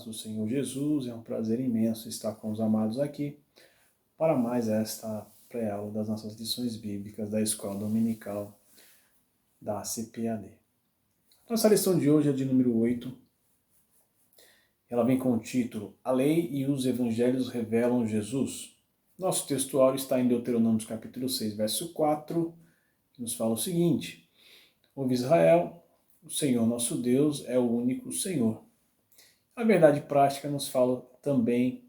do Senhor Jesus, é um prazer imenso estar com os amados aqui para mais esta pré-aula das nossas lições bíblicas da Escola Dominical da CPAD. Nossa lição de hoje é de número 8. Ela vem com o título A Lei e os Evangelhos Revelam Jesus. Nosso textuário está em Deuteronômio capítulo 6, verso 4, que nos fala o seguinte: Ouve Israel, o Senhor nosso Deus é o único Senhor. A verdade prática nos fala também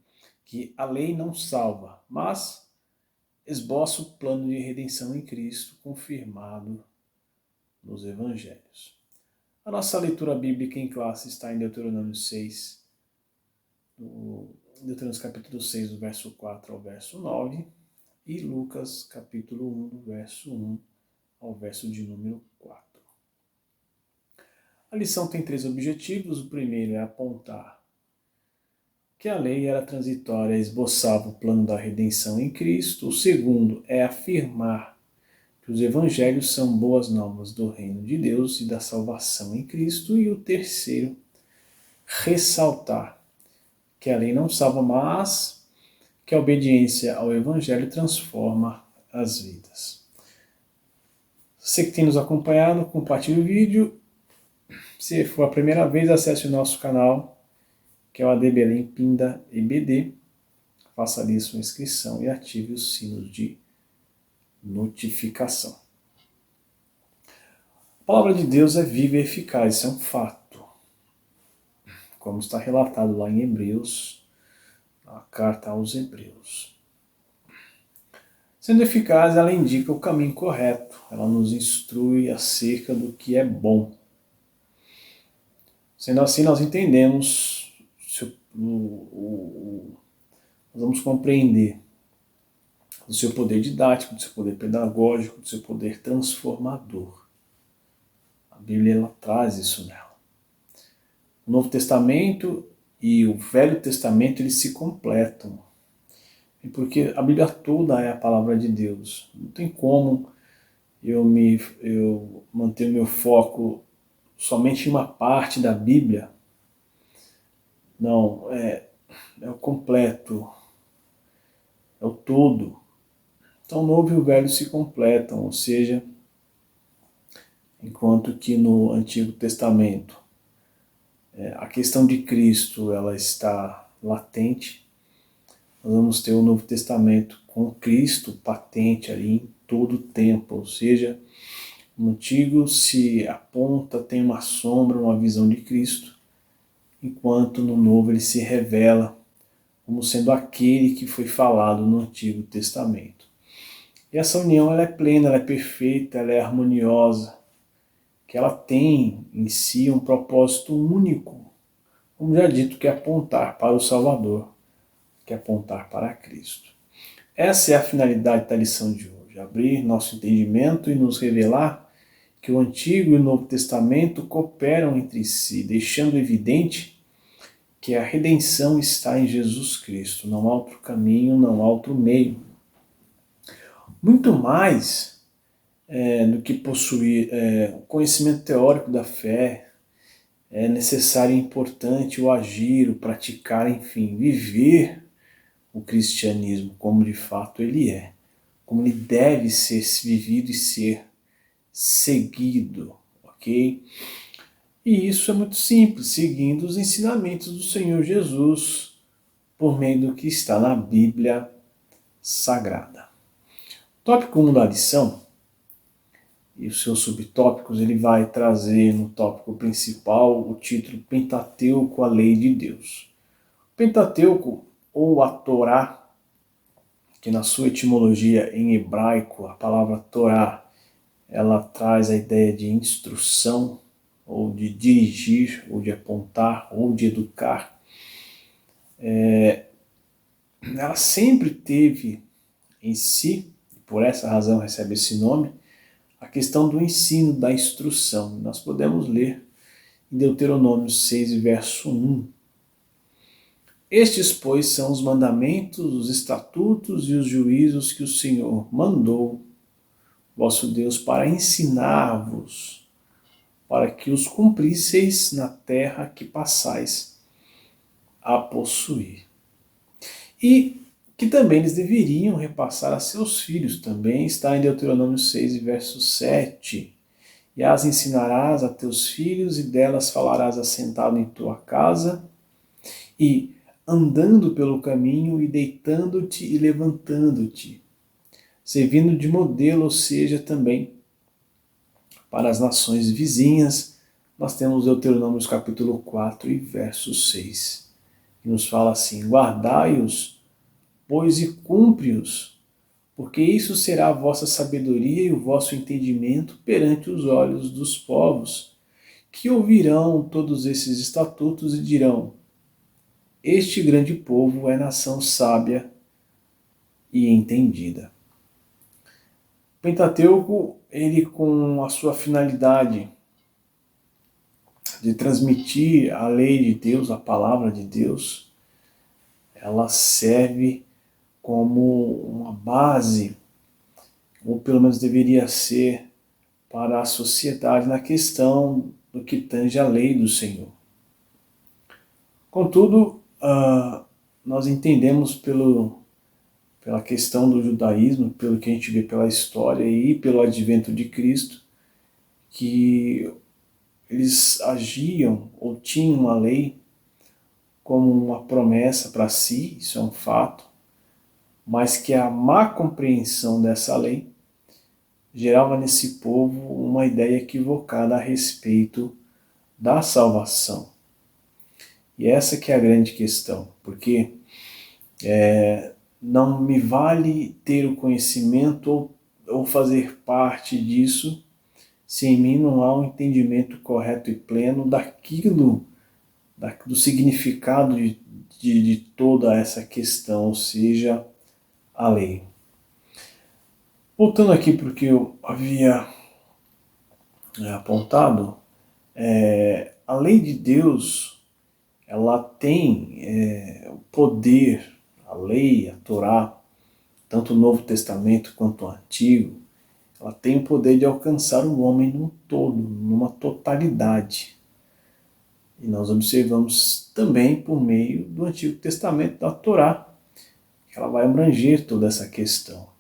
que a lei não salva, mas esboça o plano de redenção em Cristo, confirmado nos Evangelhos. A nossa leitura bíblica em classe está em Deuteronômio 6, Deuteronômio capítulo 6, do verso 4 ao verso 9, e Lucas capítulo 1, do verso 1 ao verso de número 4. A lição tem 3 objetivos. O primeiro é apontar que a lei era transitória e esboçava o plano da redenção em Cristo. O segundo é afirmar que os evangelhos são boas novas do reino de Deus e da salvação em Cristo. E o terceiro, ressaltar que a lei não salva, mas que a obediência ao evangelho transforma as vidas. Você que tem nos acompanhado, compartilhe o vídeo. Se for a primeira vez, acesse o nosso canal, que é o AD Belém Pinda EBD. Faça ali sua inscrição e ative os sinos de notificação. A palavra de Deus é viva e eficaz, isso é um fato. Como está relatado lá em Hebreus, na carta aos Hebreus. Sendo eficaz, ela indica o caminho correto, ela nos instrui acerca do que é bom. Sendo assim, nós entendemos, nós vamos compreender do seu poder didático, do seu poder pedagógico, do seu poder transformador. A Bíblia ela traz isso nela. O Novo Testamento e o Velho Testamento eles se completam. E porque a Bíblia toda é a palavra de Deus. Não tem como eu manter o meu foco somente em uma parte da Bíblia. Não, é o completo, é o todo. Então o Novo e o Velho se completam, ou seja, enquanto que no Antigo Testamento a questão de Cristo ela está latente, nós vamos ter o Novo Testamento com Cristo patente ali em todo o tempo, ou seja, no Antigo se aponta, tem uma sombra, uma visão de Cristo, enquanto no Novo ele se revela como sendo aquele que foi falado no Antigo Testamento. E essa união ela é plena, ela é perfeita, ela é harmoniosa, que ela tem em si um propósito único, como já dito, que é apontar para o Salvador, que é apontar para Cristo. Essa é a finalidade da lição de hoje, abrir nosso entendimento e nos revelar que o Antigo e o Novo Testamento cooperam entre si, deixando evidente que a redenção está em Jesus Cristo, não há outro caminho, não há outro meio. Muito mais do que possuir o conhecimento teórico da fé, é necessário e importante o agir, o praticar, enfim, viver o cristianismo como de fato ele é, como ele deve ser vivido e ser seguido, ok? E isso é muito simples, seguindo os ensinamentos do Senhor Jesus por meio do que está na Bíblia Sagrada. Tópico 1 da lição e os seus subtópicos, ele vai trazer no tópico principal o título Pentateuco, a Lei de Deus. O Pentateuco, ou a Torá, que na sua etimologia em hebraico, a palavra Torá, ela traz a ideia de instrução, ou de dirigir, ou de apontar, ou de educar. Ela sempre teve em si, por essa razão recebe esse nome, a questão do ensino, da instrução. Nós podemos ler em Deuteronômio 6, verso 1. Estes, pois, são os mandamentos, os estatutos e os juízos que o Senhor mandou, vosso Deus, para ensinar-vos, para que os cumprisseis na terra que passais, a possuir. E que também eles deveriam repassar a seus filhos, também está em Deuteronômio 6, verso 7. E as ensinarás a teus filhos, e delas falarás assentado em tua casa, e andando pelo caminho, e deitando-te e levantando-te, servindo de modelo, ou seja, também para as nações vizinhas. Nós temos Deuteronômio capítulo 4 e verso 6, que nos fala assim: guardai-os, pois, e cumpre-os, porque isso será a vossa sabedoria e o vosso entendimento perante os olhos dos povos, que ouvirão todos esses estatutos e dirão: este grande povo é nação sábia e entendida. O Pentateuco, ele com a sua finalidade de transmitir a lei de Deus, a palavra de Deus, ela serve como uma base, ou pelo menos deveria ser, para a sociedade na questão do que tange a lei do Senhor. Contudo, nós entendemos pela questão do judaísmo, pelo que a gente vê pela história e pelo advento de Cristo, que eles agiam ou tinham a lei como uma promessa para si, isso é um fato, mas que a má compreensão dessa lei gerava nesse povo uma ideia equivocada a respeito da salvação. E essa que é a grande questão, porque não me vale ter o conhecimento ou fazer parte disso se em mim não há um entendimento correto e pleno daquilo, do significado de toda essa questão, ou seja, a lei. Voltando aqui para o que eu havia apontado, a lei de Deus, ela tem o poder, a lei, a Torá, tanto o Novo Testamento quanto o Antigo, ela tem o poder de alcançar o homem num todo, numa totalidade. E nós observamos também por meio do Antigo Testamento, da Torá, que ela vai abranger toda essa questão.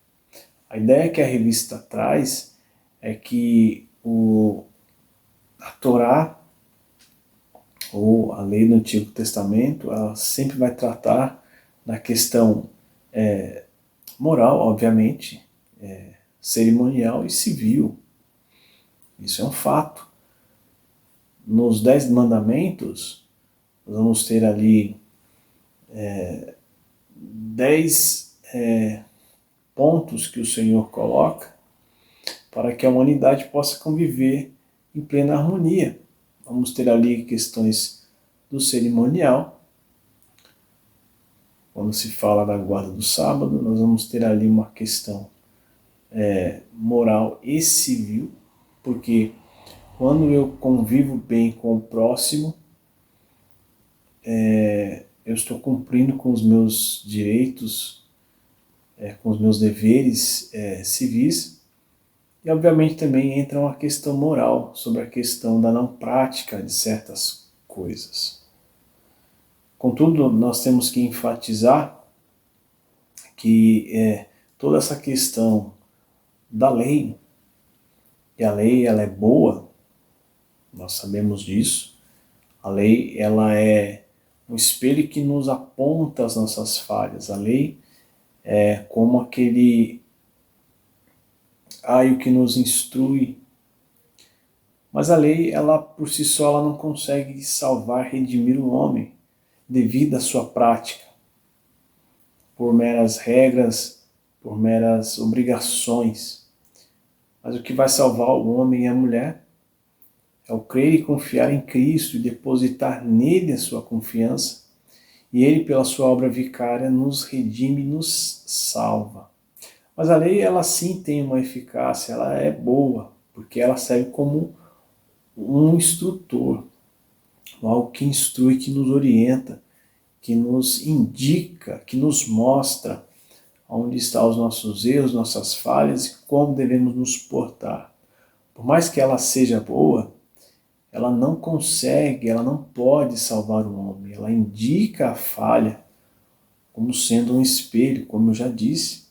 A ideia que a revista traz é que a Torá, ou a lei do Antigo Testamento, ela sempre vai tratar da questão moral, obviamente, cerimonial e civil. Isso é um fato. Nos 10 mandamentos, nós vamos ter ali 10 pontos que o Senhor coloca para que a humanidade possa conviver em plena harmonia. Vamos ter ali questões do cerimonial. Quando se fala da guarda do sábado, nós vamos ter ali uma questão moral e civil, porque quando eu convivo bem com o próximo, eu estou cumprindo com os meus direitos, com os meus deveres civis, e obviamente também entra uma questão moral, sobre a questão da não prática de certas coisas. Contudo, nós temos que enfatizar que toda essa questão da lei, e a lei ela é boa, nós sabemos disso. A lei ela é um espelho que nos aponta as nossas falhas. A lei é como aquele aio que nos instrui. Mas a lei, ela por si só, ela não consegue salvar, redimir o homem devido à sua prática, por meras regras, por meras obrigações. Mas o que vai salvar o homem e a mulher é o crer e confiar em Cristo e depositar nele a sua confiança, e ele, pela sua obra vicária, nos redime e nos salva. Mas a lei, ela sim tem uma eficácia, ela é boa, porque ela serve como um instrutor, algo que instrui, que nos orienta, que nos indica, que nos mostra onde estão os nossos erros, nossas falhas e como devemos nos portar. Por mais que ela seja boa, ela não consegue, ela não pode salvar o homem. Ela indica a falha como sendo um espelho, como eu já disse,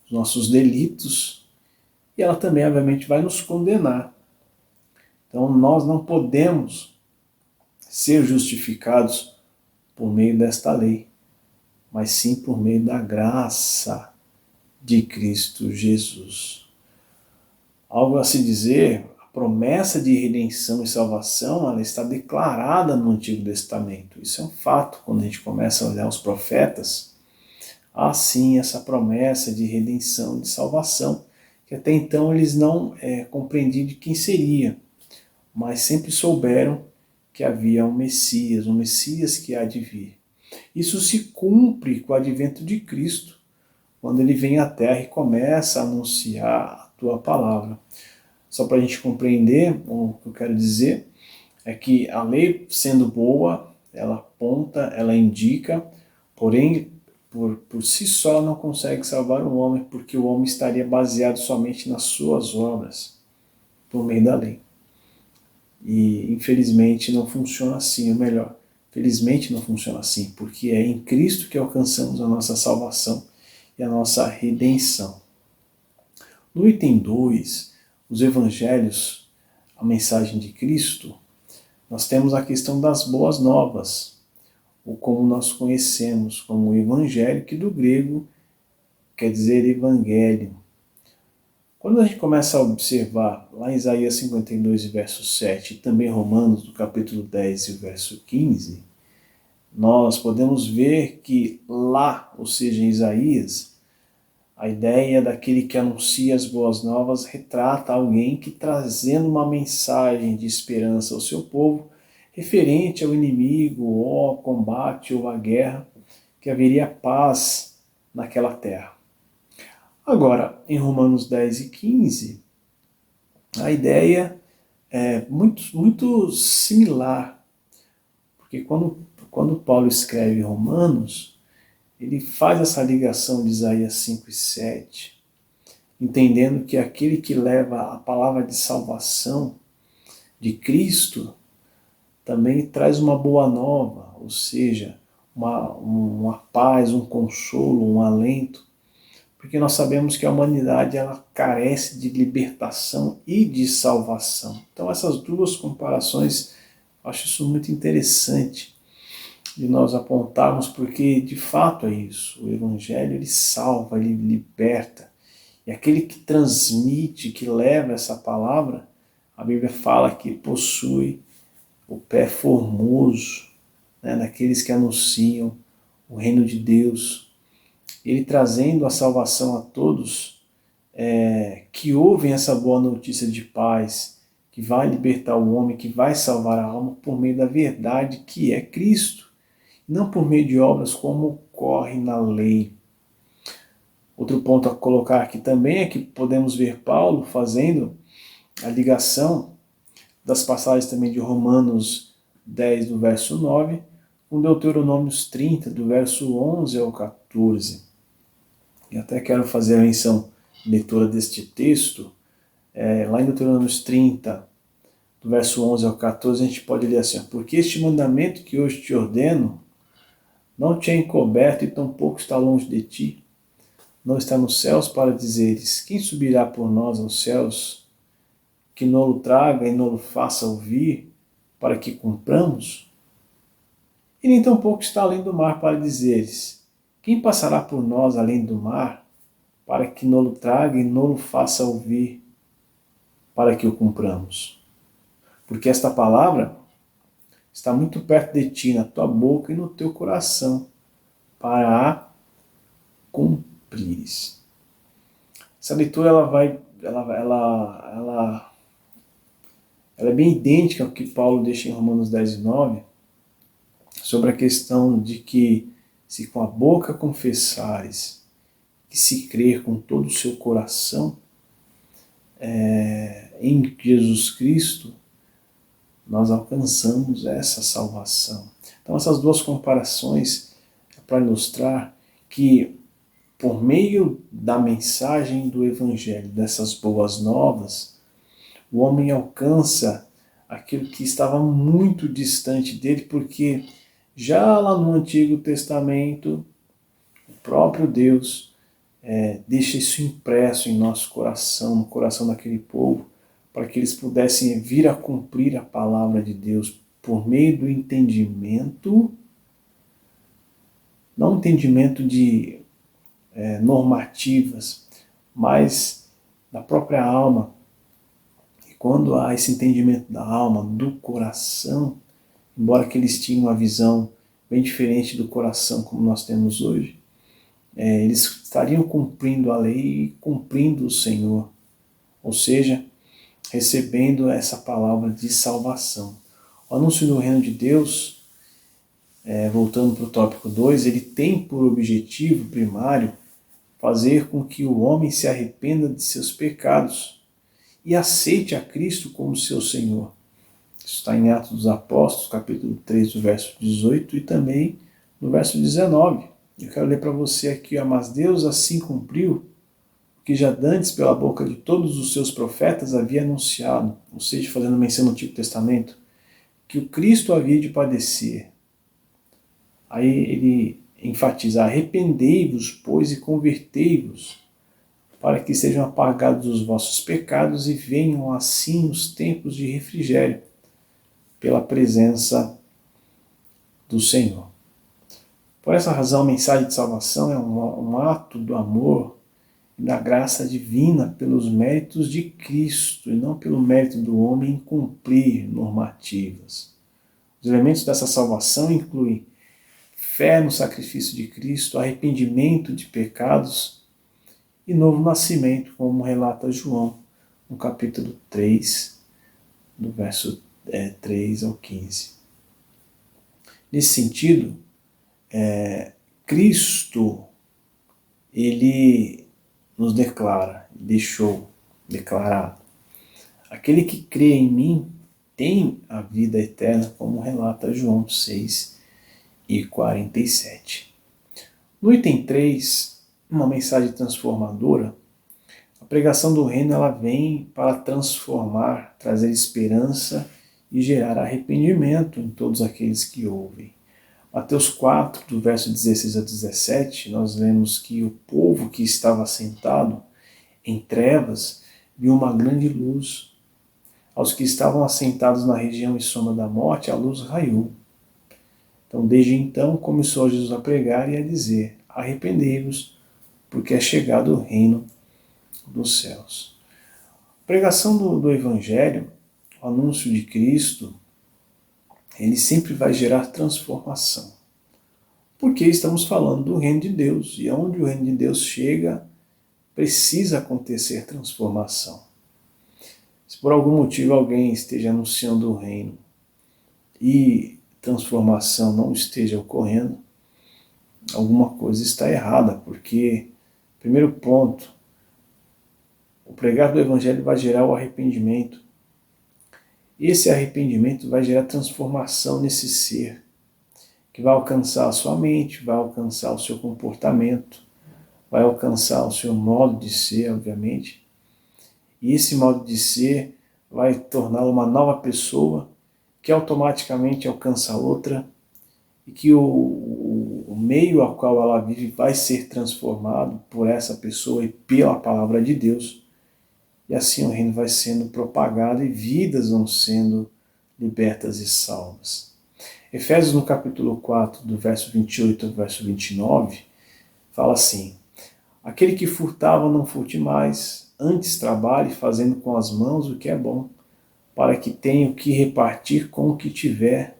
os nossos delitos, e ela também, obviamente, vai nos condenar. Então, nós não podemos ser justificados por meio desta lei, mas sim por meio da graça de Cristo Jesus. Algo a se dizer, a promessa de redenção e salvação, ela está declarada no Antigo Testamento. Isso é um fato. Quando a gente começa a olhar os profetas, há sim essa promessa de redenção e de salvação, que até então eles não compreendiam de quem seria, mas sempre souberam que havia um Messias que há de vir. Isso se cumpre com o advento de Cristo, quando ele vem à Terra e começa a anunciar a tua palavra. Só para a gente compreender, o que eu quero dizer é que a lei, sendo boa, ela aponta, ela indica, porém, por si só, ela não consegue salvar o homem, porque o homem estaria baseado somente nas suas obras, por meio da lei. E, infelizmente, não funciona assim, ou melhor, felizmente não funciona assim, porque é em Cristo que alcançamos a nossa salvação e a nossa redenção. No item 2, os evangelhos, a mensagem de Cristo, nós temos a questão das boas novas, ou como nós conhecemos como o evangelho, que do grego quer dizer evangelho. Quando a gente começa a observar lá em Isaías 52, verso 7, e também Romanos, do capítulo 10, verso 15, nós podemos ver que lá, ou seja, em Isaías, a ideia daquele que anuncia as boas novas retrata alguém que trazendo uma mensagem de esperança ao seu povo, referente ao inimigo, ou ao combate, ou à guerra, que haveria paz naquela terra. Agora, em Romanos 10 e 15, a ideia é muito similar, porque quando Paulo escreve Romanos, ele faz essa ligação de Isaías 5 e 7, entendendo que aquele que leva a palavra de salvação de Cristo também traz uma boa nova, ou seja, uma paz, um consolo, um alento, porque nós sabemos que a humanidade ela carece de libertação e de salvação. Então essas duas comparações, eu acho isso muito interessante de nós apontarmos, porque de fato é isso, o Evangelho ele salva, ele liberta, e aquele que transmite, que leva essa palavra, a Bíblia fala que possui o pé formoso, né, daqueles que anunciam o reino de Deus, ele trazendo a salvação a todos que ouvem essa boa notícia de paz, que vai libertar o homem, que vai salvar a alma por meio da verdade que é Cristo, não por meio de obras como ocorre na lei. Outro ponto a colocar aqui também é que podemos ver Paulo fazendo a ligação das passagens também de Romanos 10, do verso 9, com Deuteronômios 30, do verso 11 ao 14. E até quero fazer a menção, leitura deste texto, lá em Deuteronômios 30, do verso 11 ao 14, a gente pode ler assim: porque este mandamento que hoje te ordeno não te é encoberto e tampouco está longe de ti, não está nos céus para dizeres, quem subirá por nós aos céus, que não-lo traga e não-lo faça ouvir, para que cumpramos? E nem tampouco está além do mar para dizeres, quem passará por nós além do mar, para que não-lo traga e não-lo faça ouvir, para que o cumpramos? Porque esta palavra está muito perto de ti, na tua boca e no teu coração, para a cumprires. Essa leitura ela é bem idêntica ao que Paulo deixa em Romanos 10 e 9, sobre a questão de que se com a boca confessares e se crer com todo o seu coração em Jesus Cristo, nós alcançamos essa salvação. Então essas duas comparações é para ilustrar que por meio da mensagem do Evangelho, dessas boas novas, o homem alcança aquilo que estava muito distante dele, porque já lá no Antigo Testamento, o próprio Deus deixa isso impresso em nosso coração, no coração daquele povo, para que eles pudessem vir a cumprir a palavra de Deus por meio do entendimento, não entendimento de normativas, mas da própria alma. E quando há esse entendimento da alma, do coração, embora que eles tinham uma visão bem diferente do coração como nós temos hoje, eles estariam cumprindo a lei e cumprindo o Senhor, ou seja, recebendo essa palavra de salvação. O anúncio do reino de Deus, voltando para o tópico 2, ele tem por objetivo primário fazer com que o homem se arrependa de seus pecados e aceite a Cristo como seu Senhor. Isso está em Atos dos Apóstolos, capítulo 3, do verso 18 e também no verso 19. Eu quero ler para você aqui, mas Deus assim cumpriu o que já dantes pela boca de todos os seus profetas havia anunciado, ou seja, fazendo menção no Antigo Testamento, que o Cristo havia de padecer. Aí ele enfatiza: arrependei-vos, pois, e convertei-vos, para que sejam apagados os vossos pecados e venham assim os tempos de refrigério, pela presença do Senhor. Por essa razão, a mensagem de salvação é um ato do amor e da graça divina pelos méritos de Cristo, e não pelo mérito do homem em cumprir normativas. Os elementos dessa salvação incluem fé no sacrifício de Cristo, arrependimento de pecados e novo nascimento, como relata João no capítulo 3, do verso 3 ao 15. Nesse sentido, Cristo, ele nos declara, deixou declarado: aquele que crê em mim tem a vida eterna, como relata João 6 e 47. No item 3, uma mensagem transformadora, a pregação do reino ela vem para transformar, trazer esperança e gerar arrependimento em todos aqueles que ouvem. Mateus 4, do verso 16 a 17, nós lemos que o povo que estava sentado em trevas viu uma grande luz. Aos que estavam assentados na região e sombra da morte, a luz raiou. Então, desde então, começou Jesus a pregar e a dizer: arrependei-vos, porque é chegado o reino dos céus. A pregação do Evangelho, o anúncio de Cristo, ele sempre vai gerar transformação. Porque estamos falando do reino de Deus, e onde o reino de Deus chega, precisa acontecer transformação. Se por algum motivo alguém esteja anunciando o reino e transformação não esteja ocorrendo, alguma coisa está errada, porque, primeiro ponto, o pregar do Evangelho vai gerar o arrependimento. Esse arrependimento vai gerar transformação nesse ser, que vai alcançar a sua mente, vai alcançar o seu comportamento, vai alcançar o seu modo de ser, obviamente. E esse modo de ser vai torná-la uma nova pessoa, que automaticamente alcança outra, e que o meio ao qual ela vive vai ser transformado por essa pessoa e pela palavra de Deus. E assim o reino vai sendo propagado e vidas vão sendo libertas e salvas. Efésios no capítulo 4, do verso 28 ao verso 29, fala assim: aquele que furtava não furte mais, antes trabalhe fazendo com as mãos o que é bom, para que tenha o que repartir com o que tiver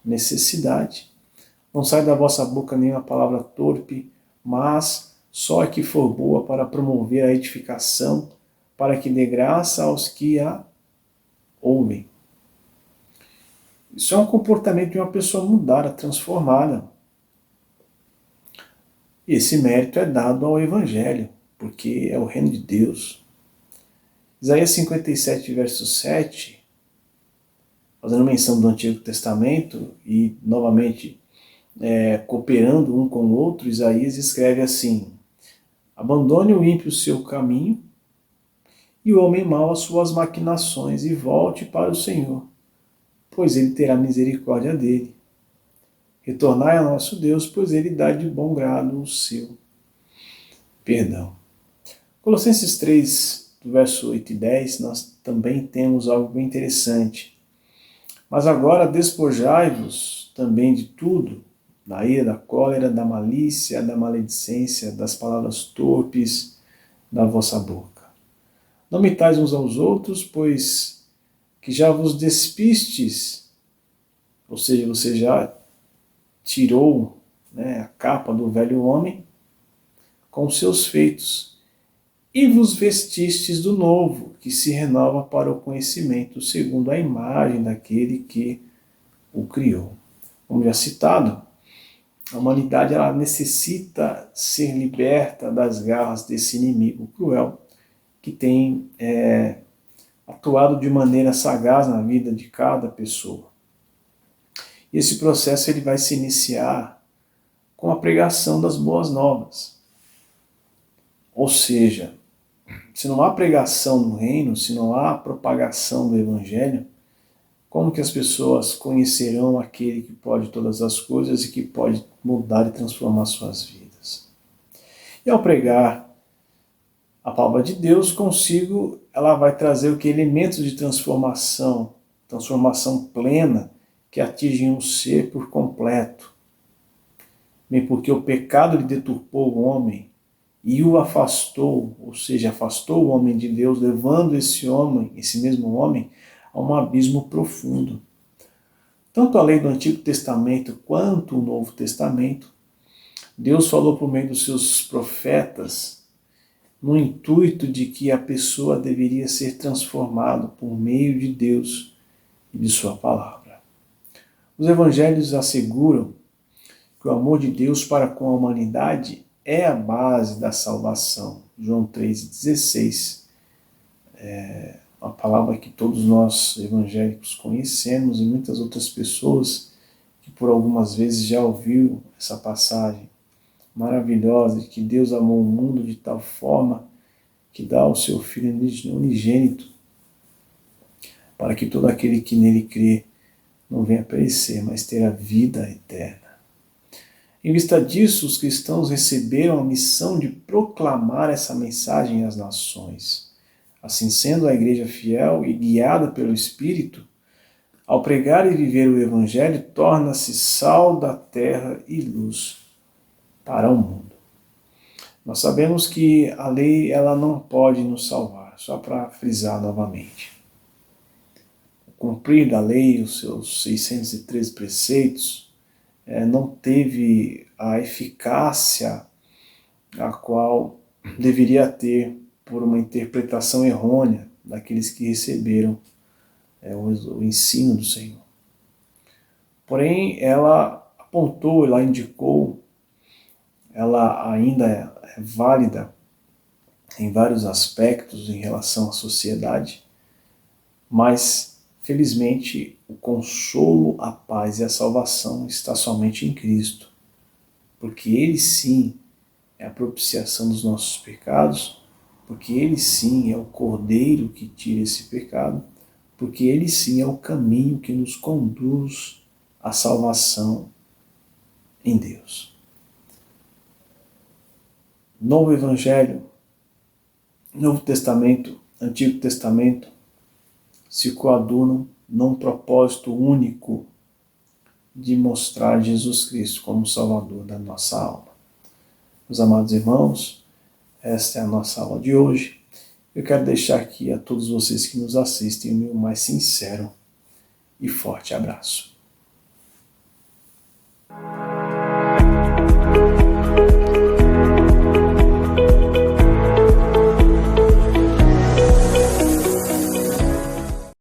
necessidade. Não sai da vossa boca nenhuma palavra torpe, mas só a que for boa para promover a edificação, para que dê graça aos que a ouvem. Isso é um comportamento de uma pessoa mudada, transformada. E esse mérito é dado ao Evangelho, porque é o reino de Deus. Isaías 57, verso 7, fazendo menção do Antigo Testamento e, novamente, cooperando um com o outro, Isaías escreve assim: abandone o ímpio o seu caminho e o homem mau as suas maquinações e volte para o Senhor, pois ele terá misericórdia dele. Retornai a nosso Deus, pois ele dá de bom grado o seu perdão. Colossenses 3, do verso 8 e 10, nós também temos algo bem interessante. Mas agora despojai-vos também de tudo, da ira, da cólera, da malícia, da maledicência, das palavras torpes da vossa boca. Não mitais uns aos outros, pois que já vos despistes, ou seja, você já tirou, a capa do velho homem com os seus feitos, e vos vestistes do novo, que se renova para o conhecimento, segundo a imagem daquele que o criou. Como já citado, a humanidade ela necessita ser liberta das garras desse inimigo cruel, que tem atuado de maneira sagaz na vida de cada pessoa. E esse processo ele vai se iniciar com a pregação das boas novas. Ou seja, se não há pregação no reino, se não há propagação do evangelho, como que as pessoas conhecerão aquele que pode todas as coisas e que pode mudar e transformar suas vidas? E ao pregar a palavra de Deus, consigo, ela vai trazer o que? Elementos de transformação plena, que atingem um ser por completo. Bem, porque o pecado lhe deturpou o homem e o afastou, ou seja, afastou o homem de Deus, levando esse mesmo homem, a um abismo profundo. Tanto a lei do Antigo Testamento quanto o Novo Testamento, Deus falou por meio dos seus profetas no intuito de que a pessoa deveria ser transformada por meio de Deus e de sua palavra. Os evangelhos asseguram que o amor de Deus para com a humanidade é a base da salvação. João 3,16 uma palavra que todos nós evangélicos conhecemos e muitas outras pessoas que por algumas vezes já ouviu essa passagem maravilhosa de que Deus amou o mundo de tal forma que dá o seu Filho unigênito para que todo aquele que nele crê não venha perecer, mas ter a vida eterna. Em vista disso, os cristãos receberam a missão de proclamar essa mensagem às nações. Assim sendo, a igreja fiel e guiada pelo Espírito, ao pregar e viver o Evangelho, torna-se sal da terra e luz para o mundo. Nós sabemos que a lei ela não pode nos salvar, só para frisar novamente. O cumprir da lei, os seus 613 preceitos, não teve a eficácia a qual deveria ter por uma interpretação errônea daqueles que receberam o ensino do Senhor. Porém, ela apontou, ela indicou, ela ainda é válida em vários aspectos em relação à sociedade, mas, felizmente, o consolo, a paz e a salvação está somente em Cristo, porque Ele sim é a propiciação dos nossos pecados, porque Ele sim é o Cordeiro que tira esse pecado, porque Ele sim é o caminho que nos conduz à salvação em Deus. Novo Evangelho, Novo Testamento, Antigo Testamento se coadunam num propósito único de mostrar Jesus Cristo como Salvador da nossa alma. Meus amados irmãos, esta é a nossa aula de hoje. Eu quero deixar aqui a todos vocês que nos assistem o meu mais sincero e forte abraço.